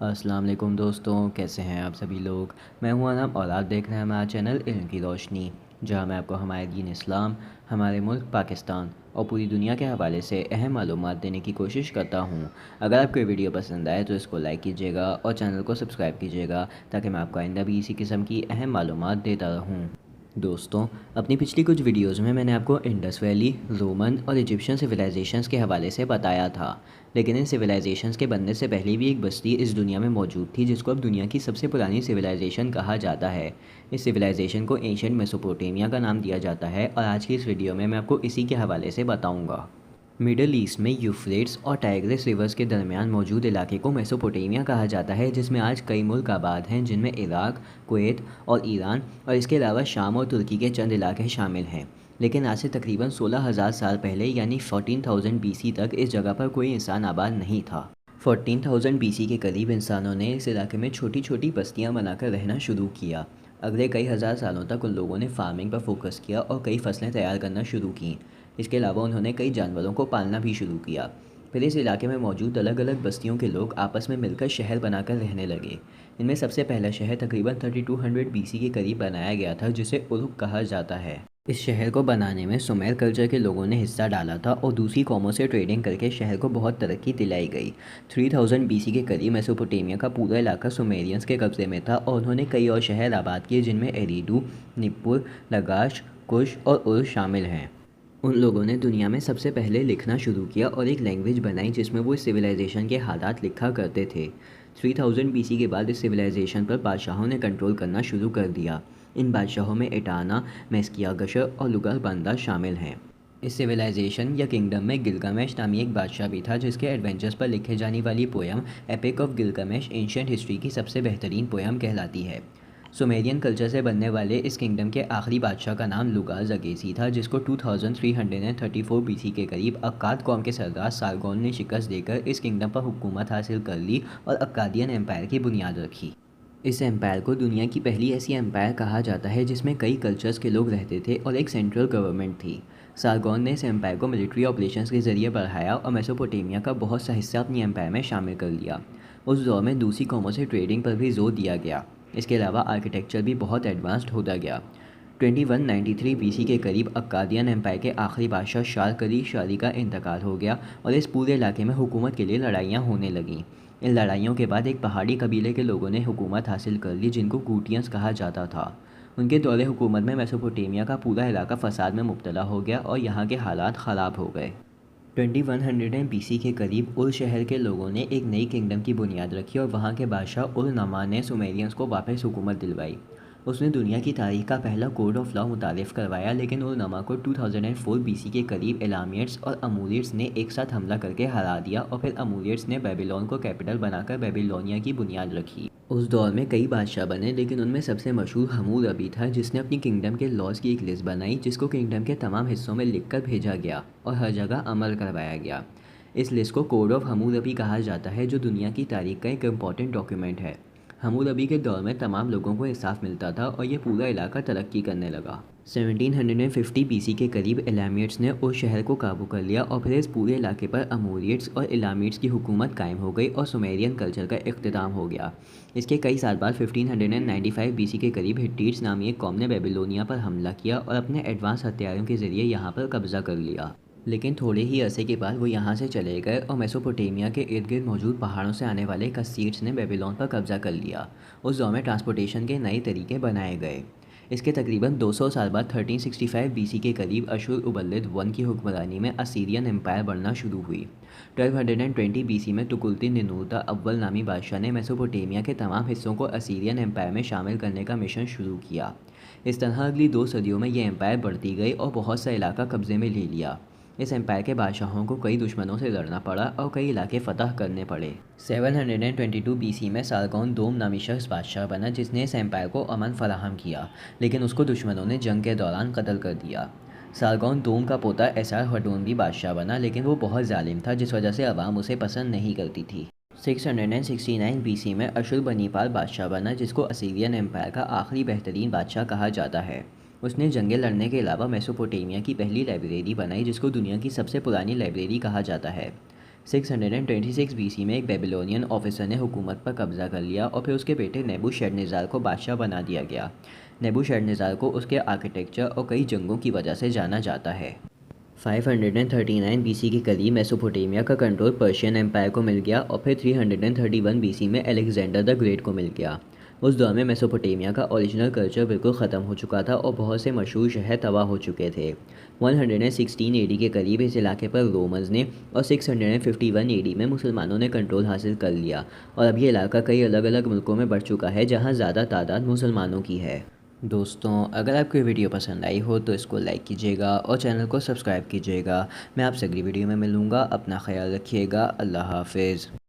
अस्सलाम वालेकुम दोस्तों, कैसे हैं आप सभी लोग। मैं हूं अनम और आप देख रहे हैं हमारा चैनल इल्म की रोशनी, जहां मैं आपको हमारे दीन इस्लाम, हमारे मुल्क पाकिस्तान और पूरी दुनिया के हवाले से अहम मालूमात देने की कोशिश करता हूं। अगर आपको ये वीडियो पसंद आए तो इसको लाइक कीजिएगा और चैनल को सब्सक्राइब कीजिएगा, ताकि मैं आपको आइंदा भी इसी किस्म की अहम मालूमात देता रहूँ। दोस्तों, अपनी पिछली कुछ वीडियोज़ में मैंने आपको इंडस वैली, रोमन और इजिप्शियन सिविलाइजेशंस के हवाले से बताया था। लेकिन इन सिविलाइजेशंस के बनने से पहले भी एक बस्ती इस दुनिया में मौजूद थी, जिसको अब दुनिया की सबसे पुरानी सिविलाइजेशन कहा जाता है। इस सिविलाइजेशन को एंशियंट मेसोपोटामिया का नाम दिया जाता है, और आज की इस वीडियो में मैं आपको इसी के हवाले से बताऊँगा। मिडल ईस्ट में यूफ्रेट्स और टाइग्रिस रिवर्स के दरमियान मौजूद इलाके को मेसोपोटामिया कहा जाता है, जिसमें आज कई मुल्क आबाद हैं, जिनमें इराक, कुवैत और ईरान और इसके अलावा शाम और तुर्की के चंद इलाके शामिल हैं। लेकिन आज से तकरीबन 16,000 साल पहले यानी 14,000 BC तक इस जगह पर कोई इंसान आबाद नहीं था। 14,000 BC के करीब इंसानों ने इस इलाके में छोटी छोटी बस्तियां बनाकर रहना शुरू किया। अगले कई हज़ार सालों तक उन लोगों ने फार्मिंग पर फोकस किया और कई फसलें तैयार करना शुरू की। इसके अलावा उन्होंने कई जानवरों को पालना भी शुरू किया। फिर इस इलाके में मौजूद अलग अलग बस्तियों के लोग आपस में मिलकर शहर बनाकर रहने लगे। इनमें सबसे पहला शहर तकरीबन 3200 BC के करीब बनाया गया था, जिसे उरुक कहा जाता है। इस शहर को बनाने में सुमेर कल्चर के लोगों ने हिस्सा डाला था और दूसरी कौमों से ट्रेडिंग करके शहर को बहुत तरक्की दिलाई गई। 3000 BC के करीब मेसोपोटामिया का पूरा इलाका सुमेरियंस के कब्जे में था और उन्होंने कई और शहर आबाद किए, जिनमें एरीडू, निप्पुर, लगाश, कुश और उर शामिल हैं। उन लोगों ने दुनिया में सबसे पहले लिखना शुरू किया और एक लैंग्वेज बनाई जिसमें वो इस सिविलाइजेशन के हालात लिखा करते थे। 3000 BC के बाद इस सिविलाइजेशन पर बादशाहों ने कंट्रोल करना शुरू कर दिया। इन बादशाहों में एटाना, मेस्किया गशर और लुगर बंदा शामिल हैं। इस सिविलाइजेशन या किंगडम में गिलगामेश नामी एक बादशाह भी था, जिसके एडवेंचर्स पर लिखे जाने वाली poem epic of Gilgamesh ancient history की सबसे बेहतरीन पोयम कहलाती है। सुमेरियन कल्चर से बनने वाले इस किंगडम के आखिरी बादशाह का नाम लुगार जगेसी था, जिसको 2334 BC के करीब अक्काद कौम के सरदार सारगोन ने शिकस्त देकर इस किंगडम पर हुकूमत हासिल कर ली और अक्कादियन एम्पायर की बुनियाद रखी। इस एम्पायर को दुनिया की पहली ऐसी एम्पायर कहा जाता है जिसमें कई कल्चर्स के लोग रहते थे और एक सेंट्रल गवर्नमेंट थी। सारगोन ने इस एम्पायर को मिलिट्री ऑपरेशंस के जरिए बढ़ाया और मेसोपोटामिया का बहुत सा हिस्सा अपनी एम्पायर में शामिल कर लिया। उस दौर में दूसरी कौमों से ट्रेडिंग पर भी जोर दिया गया। इसके अलावा आर्किटेक्चर भी बहुत एडवांस्ड होता गया। 2193 BC के करीब अक्कादियन एम्पायर के आखिरी बादशाह शारकली शारी का इंतकाल हो गया और इस पूरे इलाके में हुकूमत के लिए लड़ाइयाँ होने लगीं। इन लड़ाइयों के बाद एक पहाड़ी कबीले के लोगों ने हुकूमत हासिल कर ली, जिनको गुटियंस कहा जाता था। उनके दौरे हुकूमत में मेसोपोटामिया का पूरा इलाका फसाद में मुब्तला हो गया और यहाँ के हालात ख़राब हो गए। 2100 BC के करीब उल शहर के लोगों ने एक नई किंगडम की बुनियाद रखी और वहाँ के बादशाह उल नमा ने सुमेरियंस को वापस हुकूमत दिलवाई। उसने दुनिया की तारीख का पहला कोड ऑफ लॉ मुतारिफ़ करवाया, लेकिन उल नमा को 2004 BC के करीब एलामियट्स और अमूरियट्स ने एक साथ हमला करके हरा दिया और फिर अमूरियट्स ने बेबीलोन को कैपिटल बनाकर बेबीलोनिया की बुनियाद रखी। उस दौर में कई बादशाह बने, लेकिन उनमें सबसे मशहूर हम्मुराबी था, जिसने अपनी किंगडम के लॉज की एक लिस्ट बनाई, जिसको किंगडम के तमाम हिस्सों में लिखकर भेजा गया और हर जगह अमल करवाया गया। इस लिस्ट को कोड ऑफ हम्मुराबी कहा जाता है, जो दुनिया की तारीख का एक इम्पॉर्टेंट डॉक्यूमेंट है। हम्मुराबी के दौर में तमाम लोगों को इंसाफ मिलता था और ये पूरा इलाका तरक्की करने लगा। 1750 BC के करीब एलामियट्स ने उस शहर को काबू कर लिया और फिर इस पूरे इलाके पर अमूरियट्स और एलामियट्स की हुकूमत कायम हो गई और सुमेरियन कल्चर का इख्तिताम हो गया। इसके कई साल बाद 1595 BC के करीब हिट्टिट्स नामी एक कौम ने बेबीलोनिया पर हमला किया और अपने एडवांस हथियारों के ज़रिए यहाँ पर कब्जा कर लिया। लेकिन थोड़े ही अरसे के बाद वो यहाँ से चले गए और मेसोपोटामिया के इर्द गिर्द मौजूद पहाड़ों से आने वाले कस्सीट्स ने बेबीलोन पर कब्जा कर लिया। उस दौर में ट्रांसपोर्टेशन के नए तरीके बनाए गए। इसके तकरीबन 200 साल बाद 1365 BC के करीब अशुर उबल्लिद वन की हुक्मरानी में असीरियन एम्पायर बढ़ना शुरू हुई। 1220 BC में तुकुलती निनूरता अव्वल नामी बादशाह ने मेसोपोटामिया के तमाम हिस्सों को असीरियन एम्पायर में शामिल करने का मिशन शुरू किया। इस तरह अगली 2 सदियों में ये एम्पायर बढ़ती गई और बहुत सा इलाका कब्जे में ले लिया। इस एम्पायर के बादशाहों को कई दुश्मनों से लड़ना पड़ा और कई इलाके फ़तह करने पड़े। 722 BC में सारगोन दोम नामी शख्स बादशाह बना, जिसने इस एम्पायर को अमन फराहम किया, लेकिन उसको दुश्मनों ने जंग के दौरान कत्ल कर दिया। सारगोन दोम का पोता एसार हटून भी बादशाह बना, लेकिन वो बहुत जालिम था, जिस वजह से अवाम उसे पसंद नहीं करती थी। 669 BC में अशुरबनीपाल बादशाह बना, जिसको असीरियन एम्पायर का आखिरी बेहतरीन बादशाह कहा जाता है। उसने जंगें लड़ने के अलावा मेसोपोटामिया की पहली लाइब्रेरी बनाई, जिसको दुनिया की सबसे पुरानी लाइब्रेरी कहा जाता है। 626 बीसी में एक बेबीलोनियन ऑफिसर ने हुकूमत पर कब्ज़ा कर लिया और फिर उसके बेटे नेबूशडनेज़र को बादशाह बना दिया गया। नेबूशडनेज़र को उसके आर्किटेक्चर और कई जंगों की वजह से जाना जाता है। 539 बीसी के करीब मेसोपोटामिया का कंट्रोल पर्शियन एम्पायर को मिल गया और फिर 331 बीसी में अलेक्जेंडर द ग्रेट को मिल गया। उस दौर में मेसोपोटामिया का ओरिजिनल कल्चर बिल्कुल ख़त्म हो चुका था और बहुत से मशहूर शहर तबाह हो चुके थे। 116 एडी के करीब इस इलाके पर रोमन्स ने और 651 एडी में मुसलमानों ने कंट्रोल हासिल कर लिया और अब ये इलाका कई अलग अलग मुल्कों में बढ़ चुका है जहाँ ज़्यादा तादाद मुसलमानों की है। दोस्तों, अगर आपको ये वीडियो पसंद आई हो तो इसको लाइक कीजिएगा और चैनल को सब्सक्राइब कीजिएगा। मैं आपसे अगली वीडियो में मिलूँगा। अपना ख्याल रखिएगा। अल्लाह हाफिज़।